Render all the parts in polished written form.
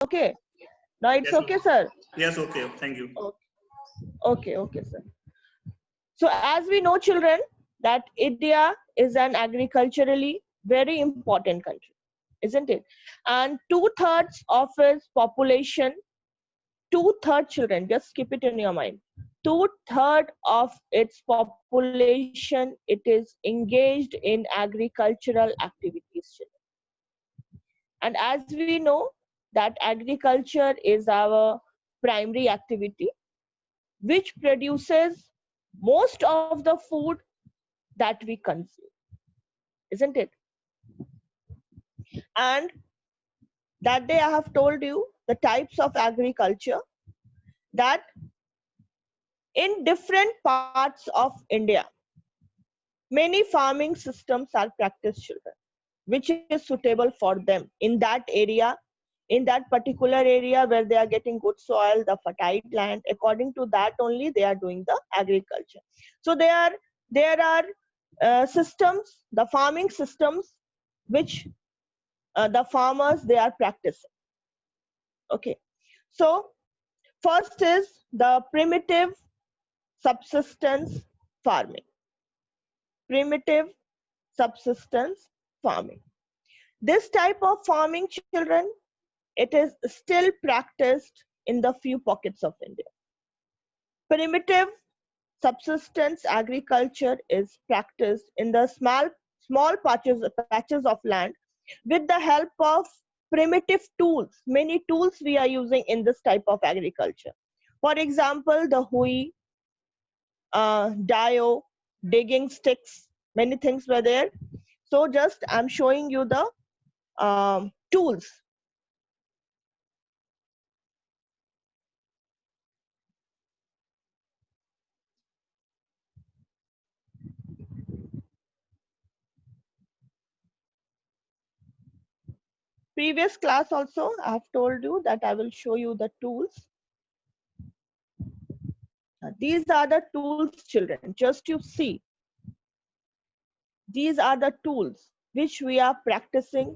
Okay. Now it's Yes, okay, sir. yes, okay. Thank you. Okay, sir. So as we know, children, that India is an agriculturally very important country, isn't it? And two-thirds of its population, two-thirds children, just keep it in your mind. Two-thirds of its population, it is engaged in agricultural activities, children. And as we know that agriculture is our primary activity, which produces most of the food that we consume, isn't it? And that day I have told you the types of agriculture that in different parts of India, many farming systems are practiced, children, which is suitable for them in that area, in that particular area where they are getting good soil, the fertile land. According to that only they are doing the agriculture. So there are systems, the farming systems, which the farmers they are practicing. Okay, so first is the primitive subsistence farming. Primitive subsistence farming. This type of farming, children, it is still practiced in the few pockets of India. Primitive subsistence agriculture is practiced in the small patches of land with the help of primitive tools. Many tools we are using in this type of agriculture. For example, the hui, dio, digging sticks, many things were there. So just I'm showing you the tools. Previous class also I have told you that I will show you the tools. These are the tools, children, just you see. These are the tools which we are practicing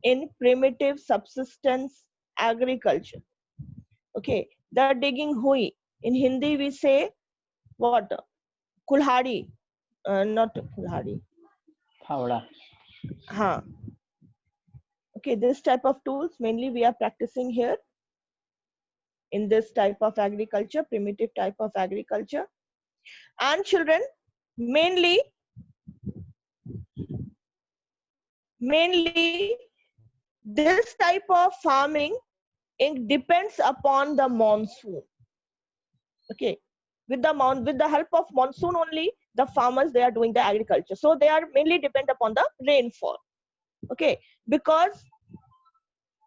in primitive subsistence agriculture. Okay, the digging hui. In Hindi we say what? Kulhadi. Not kulhadi. Phavda. Huh. Okay, this type of tools mainly we are practicing here in this type of agriculture, primitive type of agriculture. And children, mainly this type of farming, it depends upon the monsoon. Okay, with the help of monsoon only the farmers they are doing the agriculture, so they are mainly depend upon the rainfall. Okay, because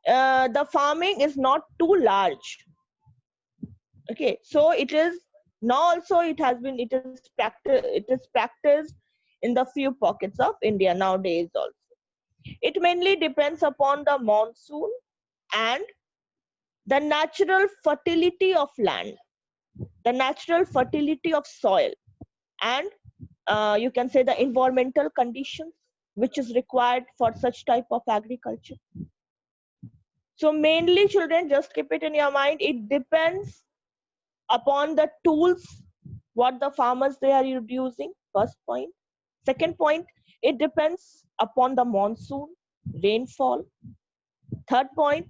the farming is not too large. Okay, so it is now also it is practiced in the few pockets of India nowadays also. It mainly depends upon the monsoon and the natural fertility of land, the natural fertility of soil, and you can say the environmental conditions which is required for such type of agriculture. So mainly, children, just keep it in your mind, it depends upon the tools what the farmers they are using. First point. Second point, it depends upon the monsoon, rainfall. Third point,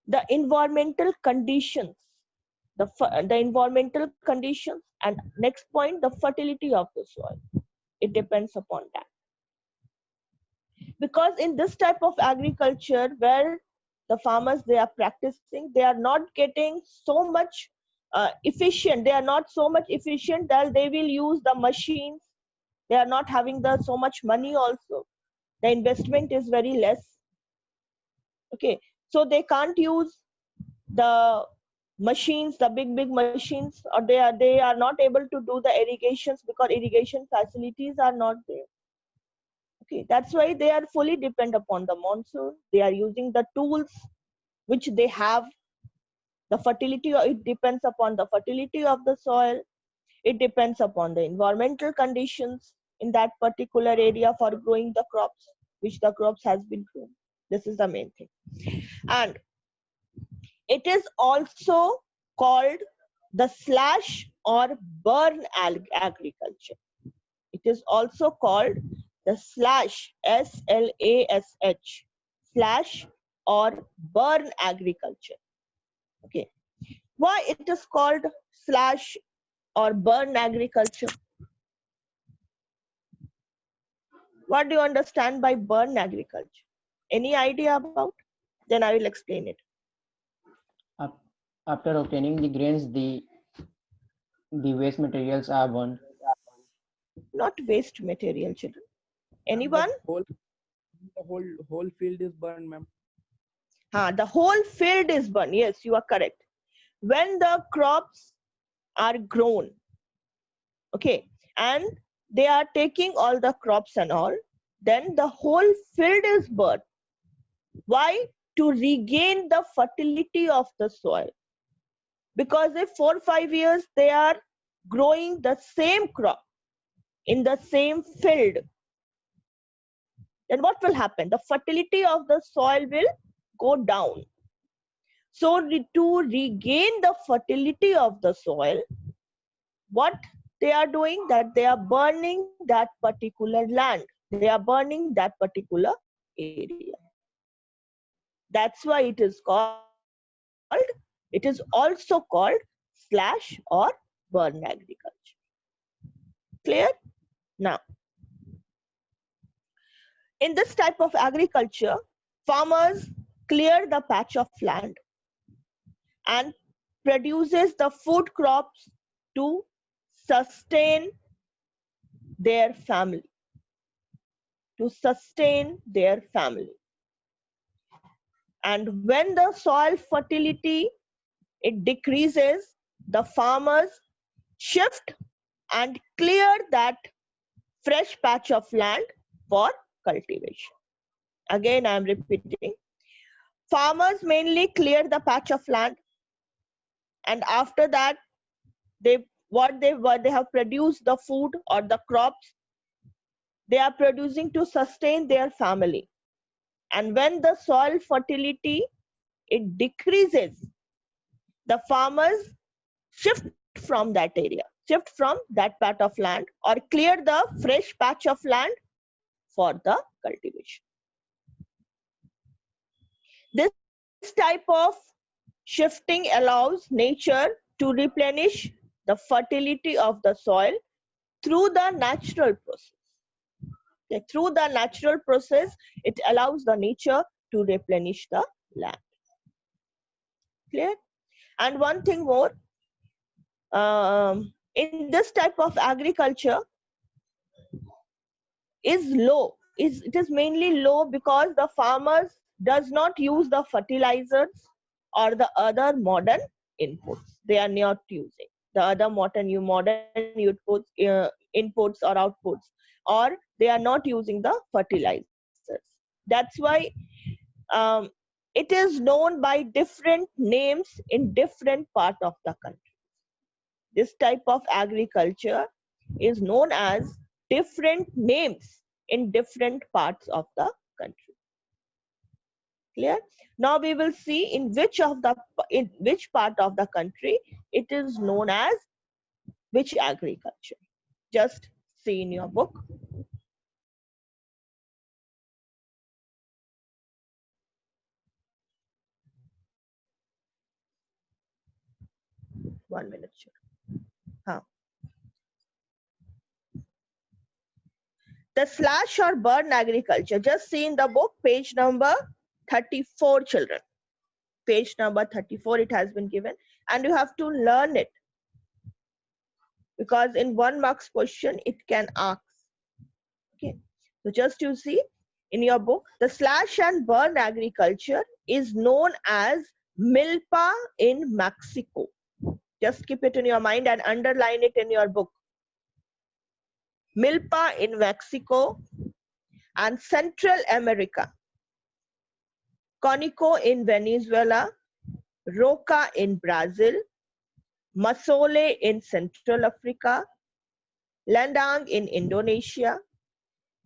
the environmental conditions, the environmental conditions. And next point, the fertility of the soil. It depends upon that. Because in this type of agriculture where the farmers they are practicing, they are not getting so much efficient, they are not so much efficient that they will use the machines. They are not having the so much money also, the investment is very less. Okay, so they can't use the machines, the big machines, or they are not able to do the irrigations because irrigation facilities are not there. Okay, that's why they are fully depend upon the monsoon. They are using the tools which they have. The fertility, it depends upon the fertility of the soil. It depends upon the environmental conditions in that particular area for growing the crops, which the crops has been grown. This is the main thing. And It is also called the slash or burn agriculture. It is also called the slash, S-L-A-S-H, slash or burn agriculture. Okay. Why it is called slash or burn agriculture? What do you understand by burn agriculture? Any idea about? Then I will explain it. After obtaining the grains, the waste materials are burned. Not waste material, children. Anyone? The whole field is burned, ma'am. The whole field is burned. Yes, you are correct. When the crops are grown, okay, and they are taking all the crops and all, then the whole field is burned. Why? To regain the fertility of the soil. Because if 4 or 5 years they are growing the same crop in the same field, then what will happen? The fertility of the soil will go down. So to regain the fertility of the soil, what they are doing, that they are burning that particular land. They are burning that particular area. That's why it is also called slash or burn agriculture. Clear? Now, in this type of agriculture, farmers clear the patch of land and produces the food crops to sustain their family. To sustain their family. And when the soil fertility it decreases, the farmers shift and clear that fresh patch of land for cultivation. Again, I am repeating. Farmers mainly clear the patch of land, and after that, what they have produced, the food or the crops, they are producing to sustain their family. And when the soil fertility it decreases, the farmers shift from that area, shift from that part of land, or clear the fresh patch of land for the cultivation. This type of shifting allows nature to replenish the fertility of the soil through the natural process. Okay, through the natural process, it allows the nature to replenish the land. Clear? And one thing more, in this type of agriculture is low. It is mainly low because the farmers does not use the fertilizers or the other modern inputs. They are not using the other modern inputs or outputs, or they are not using the fertilizers. That's why it is known by different names in different part of the country. This type of agriculture is known as different names in different parts of the country. Clear? Now we will see in which part of the country it is known as which agriculture. Just see in your book. One minute. The slash or burn agriculture. Just see in the book, page number 34, children. Page number 34, it has been given, and you have to learn it, because in 1 marks question it can ask. Okay, so just you see in your book, the slash and burn agriculture is known as milpa in Mexico. Just keep it in your mind and underline it in your book. Milpa in Mexico and Central America. Conico in Venezuela, Roca in Brazil, Masole in Central Africa, Landang in Indonesia,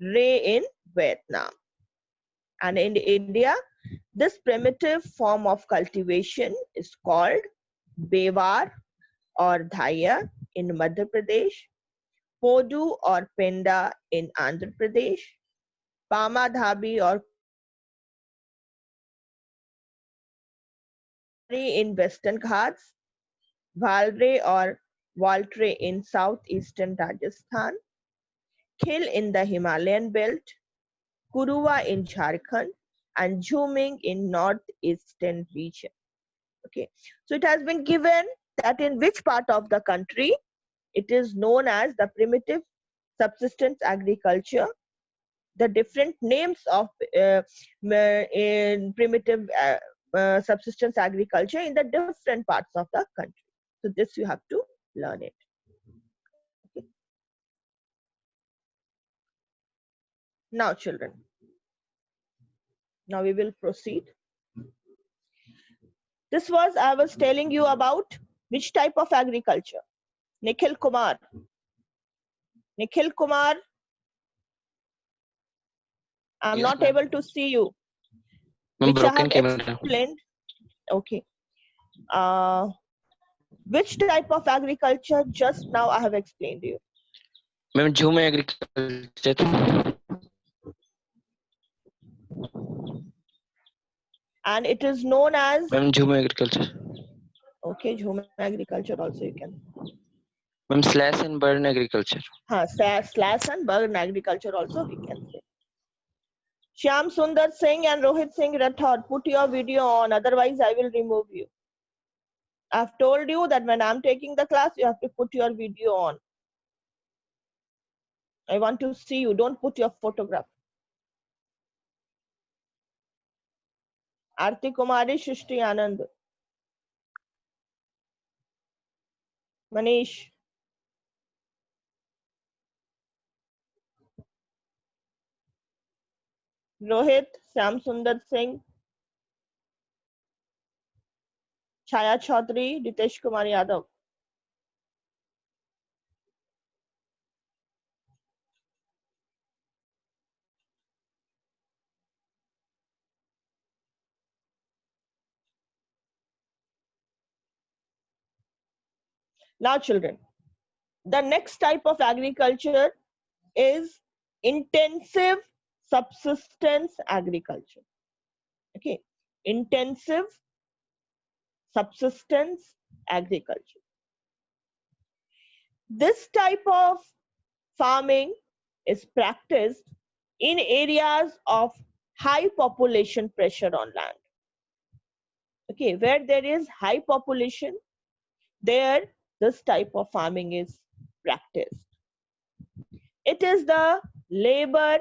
Ray in Vietnam. And in India, This primitive form of cultivation is called Bewar or Dhaya in Madhya Pradesh, Podu or Penda in Andhra Pradesh, Pama Dhabi or in Western Ghats, Valre or Valtre in southeastern Rajasthan, Khil in the Himalayan belt, Kuruwa in Jharkhand, and Jhuming in northeastern region. Okay, so it has been given that in which part of the country it is known as the primitive subsistence agriculture. The different names of in primitive subsistence agriculture in the different parts of the country. So this you have to learn it. Okay. Now children, now we will proceed. This was, I was telling you about which type of agriculture. Nikhil Kumar. Nikhil Kumar, I'm Yes, not ma'am. able to see you. Ma'am, Which I broken have camera. explained. Okay. Which type of agriculture just now I have explained to you? Ma'am, Jhum agriculture. And it is known as, Ma'am, Jhum agriculture. okay, Jhum agriculture also you can. Ma'am, slash and burn agriculture. Slash and burn agriculture also we can say. Shyam Sundar Singh and Rohit Singh Rathod, put your video on, otherwise I will remove you. I've told you that when I'm taking the class, you have to put your video on. I want to see you, don't put your photograph. Aarti Kumari, Shrishti Anand. Manish. Rohit, Shyam Sundar Singh, Chaya Chaudhary, Ritesh Kumar Yadav. Now children, the next type of agriculture is intensive subsistence agriculture. Okay, intensive subsistence agriculture. This type of farming is practiced in areas of high population pressure on land. Okay, where there is high population, there this type of farming is practiced. It is the labor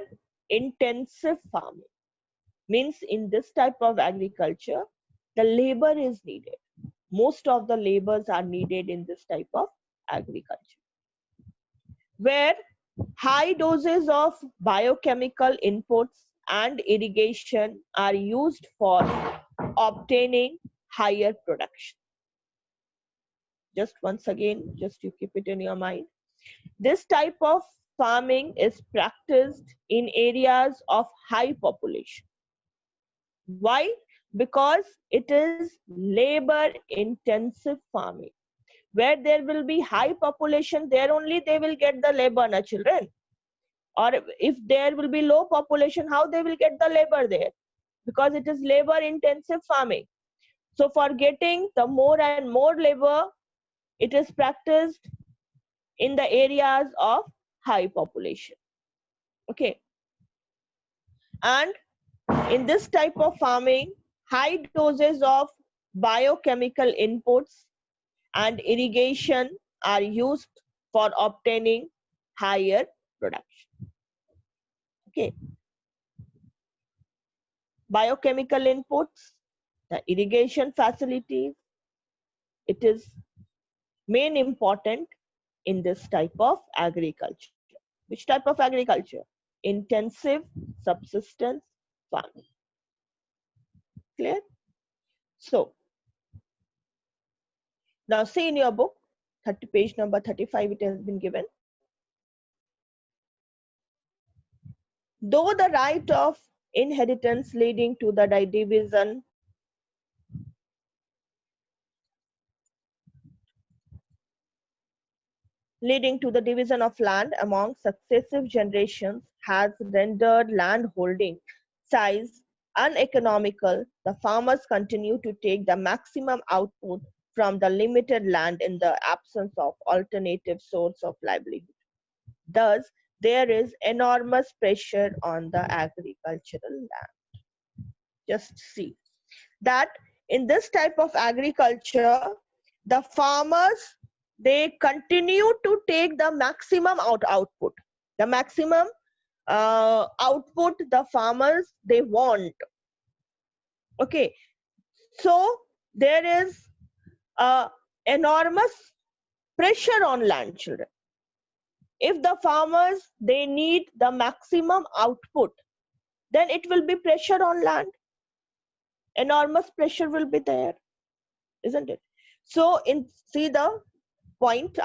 intensive farming. Means in this type of agriculture, the labor is needed. Most of the labors are needed in this type of agriculture, where high doses of biochemical inputs and irrigation are used for obtaining higher production. Just once again, just you keep it in your mind. This type of farming is practiced in areas of high population. Why? Because it is labor intensive farming. Where there will be high population, there only they will get the labor, na children. Or if there will be low population, how they will get the labor there? Because it is labor intensive farming. So for getting the more and more labor, it is practiced in the areas of high population. Okay. And in this type of farming, high doses of biochemical inputs and irrigation are used for obtaining higher production. Okay. Biochemical inputs, the irrigation facilities, it is main important in this type of agriculture. Which type of agriculture? Intensive subsistence farming. Clear? So, now see in your book, page number 35, it has been given. Though the right of inheritance leading to the division of land among successive generations has rendered land holding size uneconomical. The farmers continue to take the maximum output from the limited land in the absence of alternative source of livelihood. Thus, there is enormous pressure on the agricultural land. Just see that in this type of agriculture, the farmers, they continue to take the maximum output. The maximum output the farmers they want. Okay, so there is enormous pressure on land, children. If the farmers they need the maximum output, then it will be pressure on land. Enormous pressure will be there, isn't it? So see the point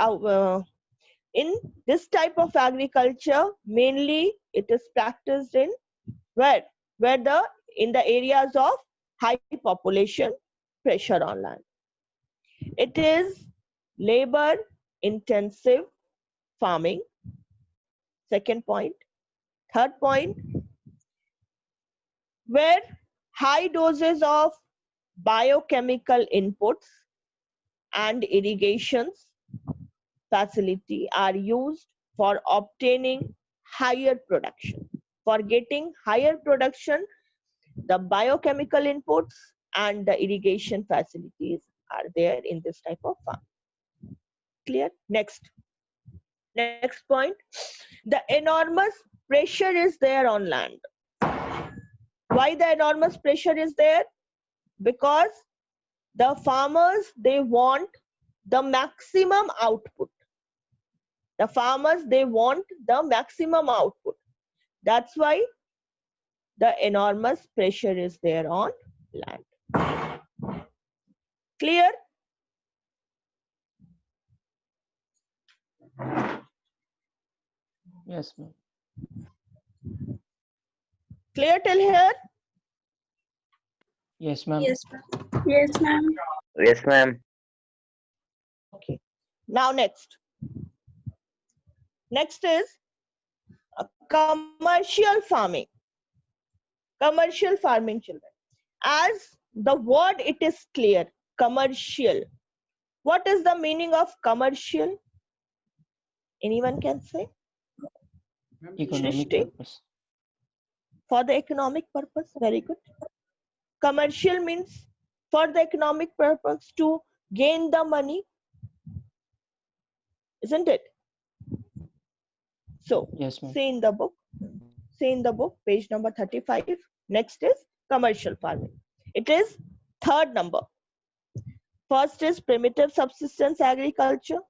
in this type of agriculture, mainly it is practiced in where in the areas of high population, pressure on land. It is labor intensive farming. Second point. Third point, where high doses of biochemical inputs and irrigations facility are used for obtaining higher production. For getting higher production, the biochemical inputs and the irrigation facilities are there in this type of farm. Clear? Next point, the enormous pressure is there on land. Why the enormous pressure is there? Because the farmers they want the maximum output. The farmers they want the maximum output. That's why the enormous pressure is there on land. Clear? Yes, ma'am. Clear till here? Yes, ma'am. Yes, ma'am. Yes, ma'am. Yes, ma'am. Okay. Now next is commercial farming. Commercial farming, children. As the word it is clear, commercial. What is the meaning of commercial? Anyone can say? Economic Shrishti? purpose. For the economic purpose. Very good. Commercial means for the economic purpose, to gain the money, isn't it? So Yes, ma'am. see in the book page number 35. Next is commercial farming. It is third number. First is primitive subsistence agriculture.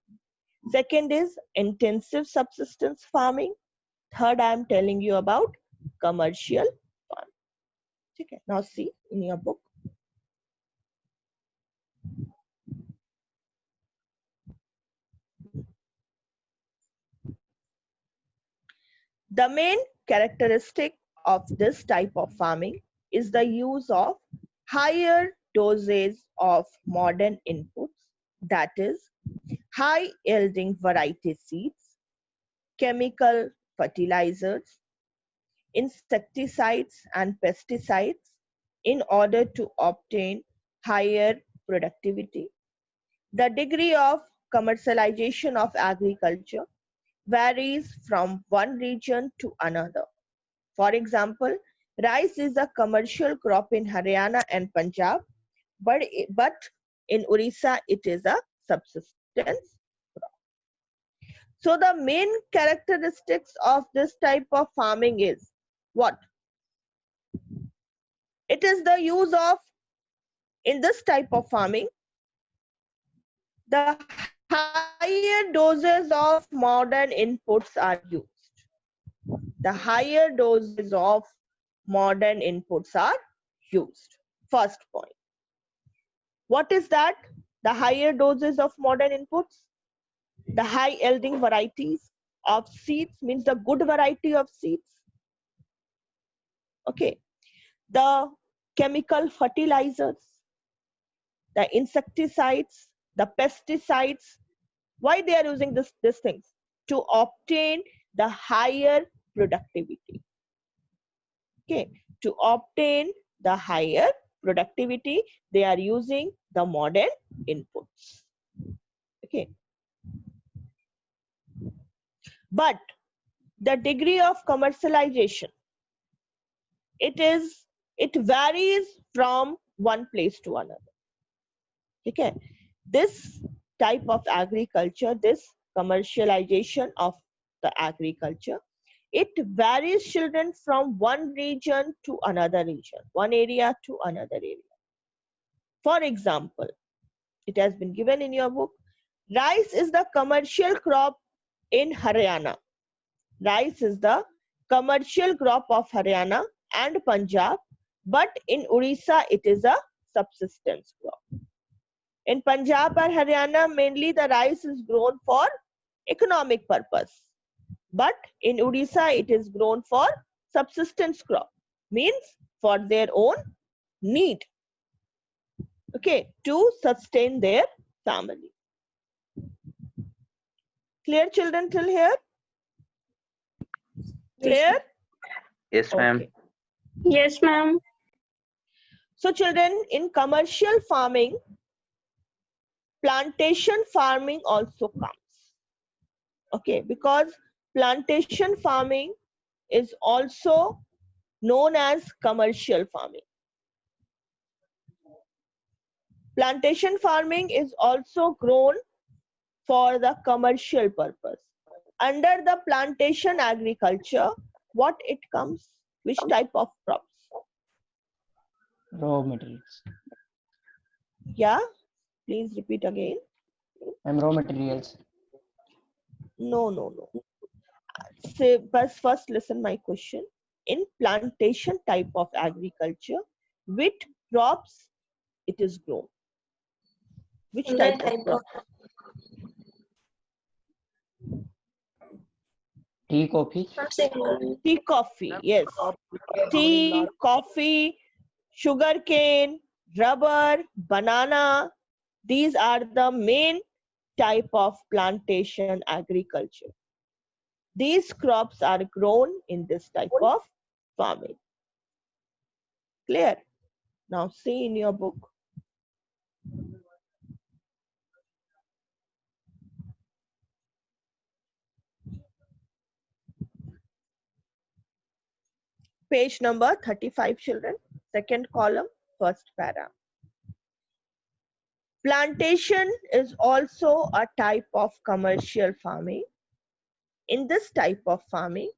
Second is intensive subsistence farming. Third, I am telling you about commercial farming. Okay. Now see in your book. The main characteristic of this type of farming is the use of higher doses of modern inputs, that is, high yielding variety seeds, chemical fertilizers, insecticides and pesticides in order to obtain higher productivity. The degree of commercialization of agriculture varies from one region to another. For example, rice is a commercial crop in Haryana and Punjab, but in Orissa it is a subsistence crop. So the main characteristics of this type of farming is what? It is the use of, in this type of farming, the higher doses of modern inputs are used. The higher doses of modern inputs are used. First point. What is that? The higher doses of modern inputs? The high yielding varieties of seeds means the good variety of seeds. Okay. the chemical fertilizers, the insecticides, the pesticides. Why they are using these things? To obtain the higher productivity. Okay, to obtain the higher productivity, they are using the modern inputs. Okay, but the degree of commercialization, it varies from one place to another. Okay, this type of agriculture, this commercialization of the agriculture, it varies, children, from one region to another region, one area to another area. For example, it has been given in your book, rice is the commercial crop in Haryana. Rice is the commercial crop of Haryana and Punjab, but in Orissa it is a subsistence crop. In Punjab or Haryana, mainly the rice is grown for economic purpose, but in Orissa it is grown for subsistence crop, means for their own need, okay, to sustain their family. Clear, children, till here? Clear? Yes, ma'am. Okay. Yes, ma'am. So children, in commercial farming, plantation farming also comes. Okay, because plantation farming is also known as commercial farming. Plantation farming is also grown for the commercial purpose. Under the plantation agriculture, what it comes? Which type of crops? Raw materials. Yeah, please repeat again. Raw materials. No. Say, but first listen my question. In plantation type of agriculture, which crops it is grown? Which type of crop? Tea, coffee. Tea, coffee, yes. Tea, coffee, sugarcane, rubber, banana. These are the main type of plantation agriculture. These crops are grown in this type of farming. Clear? Now see in your book. Page number 35, children. Second column, first para. Plantation is also a type of commercial farming. In this type of farming,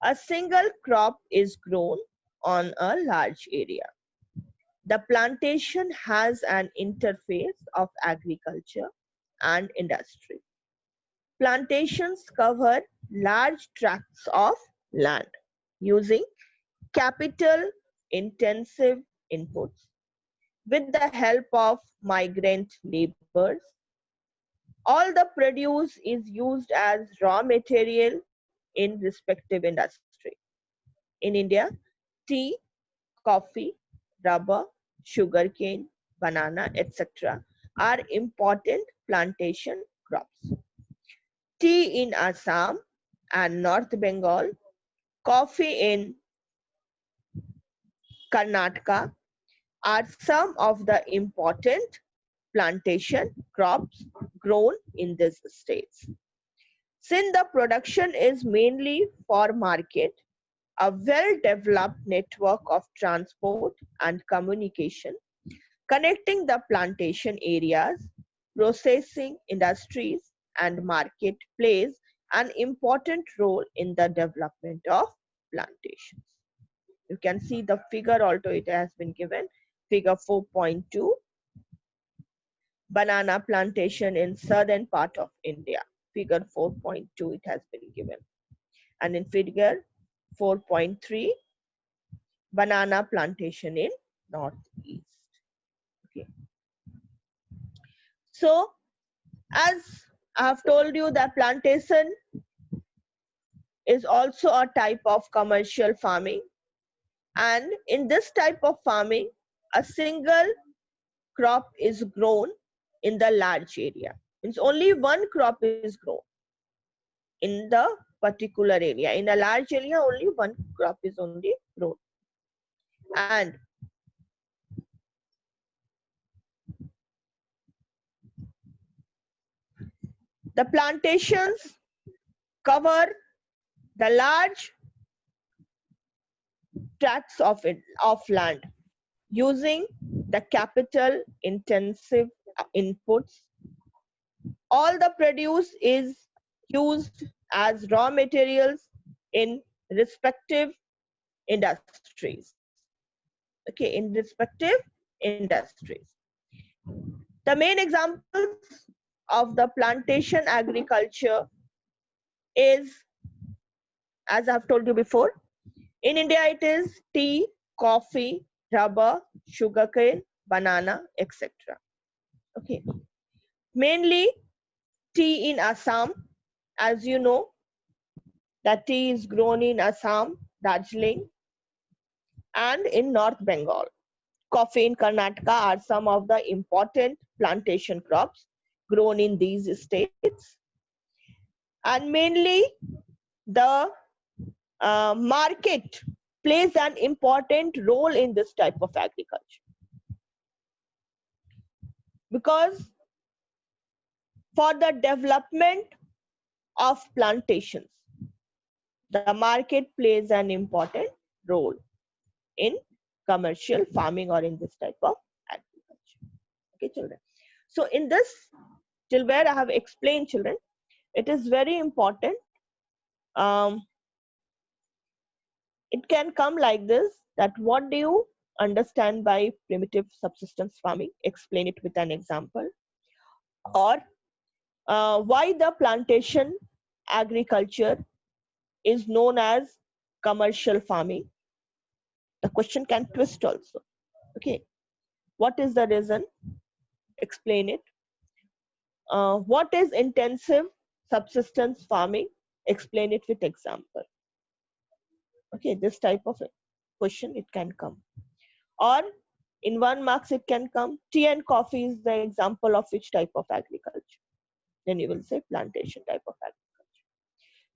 a single crop is grown on a large area. The plantation has an interface of agriculture and industry. Plantations cover large tracts of land using capital-intensive inputs. With the help of migrant laborers, all the produce is used as raw material in respective industry. In India, tea, coffee, rubber, sugarcane, banana, etc. are important plantation crops. Tea in Assam and North Bengal, coffee in Karnataka are some of the important plantation crops grown in these states. Since the production is mainly for market, a well-developed network of transport and communication connecting the plantation areas, processing industries, and market plays an important role in the development of plantations. You can see the figure also, it has been given, figure 4.2, banana plantation in southern part of India. Figure 4.2, it has been given. And in figure 4.3, banana plantation in northeast. Okay. So, as I have told you, that plantation is also a type of commercial farming. And in this type of farming, a single crop is grown in the large area. Means only one crop is grown in the particular area. In a large area, only one crop is only grown. And the plantations cover the large tracts of land using the capital intensive inputs. All the produce is used as raw materials in respective industries. Okay, in respective industries. The main examples of the plantation agriculture is, as I have told you before, in India it is tea, coffee, rubber, sugarcane, banana, etc. Okay, mainly tea in Assam. As you know, that tea is grown in Assam, Darjeeling, and in North Bengal. Coffee in Karnataka are some of the important plantation crops grown in these states. And mainly the market plays an important role in this type of agriculture, because for the development of plantations, the market plays an important role in commercial farming or in this type of agriculture. Okay, children. So in this, till where I have explained, children, it is very important. It can come like this, that what do you understand by primitive subsistence farming? Explain it with an example. Or why the plantation agriculture is known as commercial farming? The question can twist also. Okay, what is the reason? Explain it. What is intensive subsistence farming? Explain it with example. Okay, this type of question it can come. Or in 1 marks it can come, tea and coffee is the example of which type of agriculture? Then you will say plantation type of agriculture.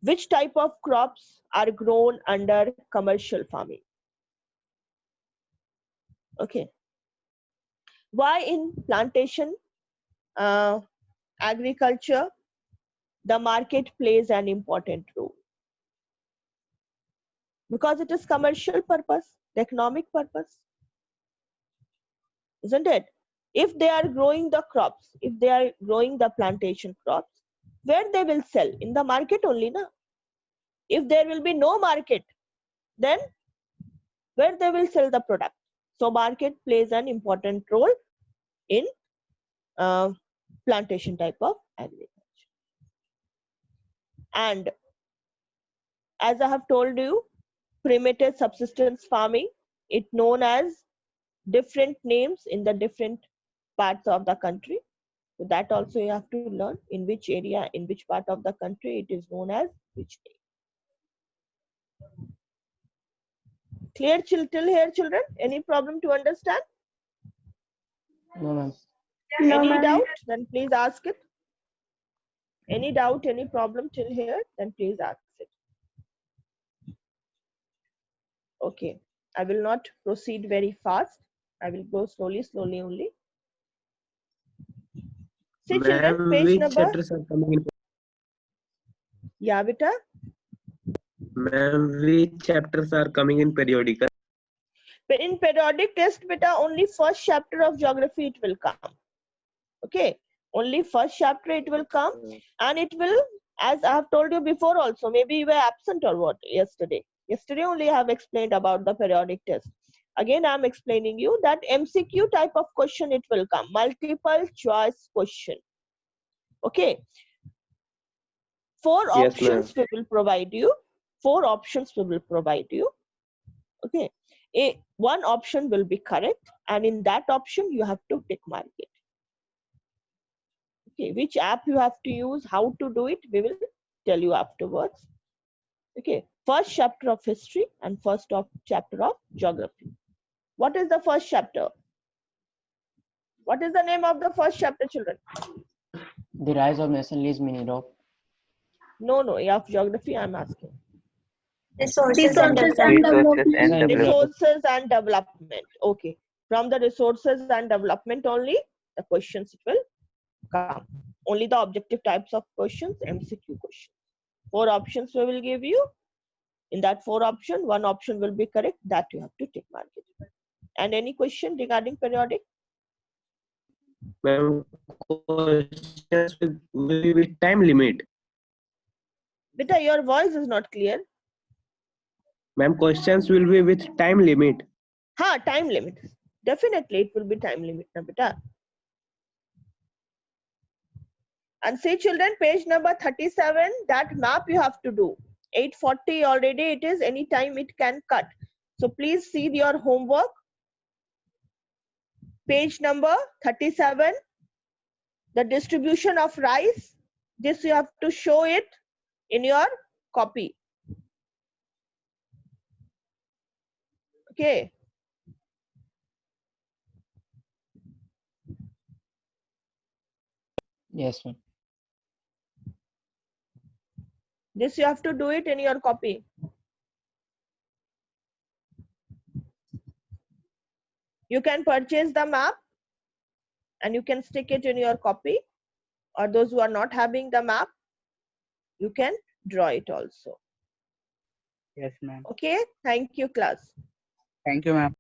Which type of crops are grown under commercial farming? Okay. Why in plantation agriculture the market plays an important role? Because it is commercial purpose, the economic purpose, isn't it? If they are growing the crops, if they are growing the plantation crops, where they will sell? In the market only, na? If there will be no market, then where they will sell the product? So market plays an important role in plantation type of agriculture. And as I have told you, primitive subsistence farming, it known as different names in the different parts of the country. So that also you have to learn in which area, in which part of the country it is known as which name. Clear till here, children? Any problem to understand? No, ma'am. Any doubt? Then please ask it. Any doubt, any problem till here? Then please ask it. Okay, I will not proceed very fast. I will go slowly only. See, children, page which number. chapters are coming in? Yeah, beta. Ma'am, which chapters are coming in periodical? In periodic test, beta, only first chapter of geography it will come. Okay, only first chapter it will come, and it will, as I have told you before also, maybe you were absent or what yesterday. Yesterday only I have explained about the periodic test. Again, I am explaining you that MCQ type of question it will come, multiple choice question. Okay. 4 Yes, options we will provide you. 4 options we will provide you. Okay. One option will be correct, and in that option you have to tick mark it. Okay, which app you have to use, how to do it, we will tell you afterwards. Okay, First chapter of history and chapter of geography. What is the first chapter? What is the name of the first chapter, children? The rise of nationalism in Europe. No, of geography I'm asking. Resources and development. Resources and development. Okay. From the resources and development only, the questions will come. Only the objective types of questions, MCQ questions. 4 options we will give you. In that 4 options, 1 option will be correct. That you have to take mark. And any question regarding periodic? Ma'am, questions will be with time limit. Beta, your voice is not clear. Ma'am, questions will be with time limit. Time limit. Definitely it will be time limit, na beta. And see children, page number 37, that map you have to do. 8:40 already it is, any time it can cut. So please see your homework. Page number 37, the distribution of rice. This you have to show it in your copy. Okay. Yes, ma'am. This you have to do it in your copy. You can purchase the map and you can stick it in your copy, or those who are not having the map, you can draw it also. Yes, ma'am. Okay, thank you class. Thank you, ma'am.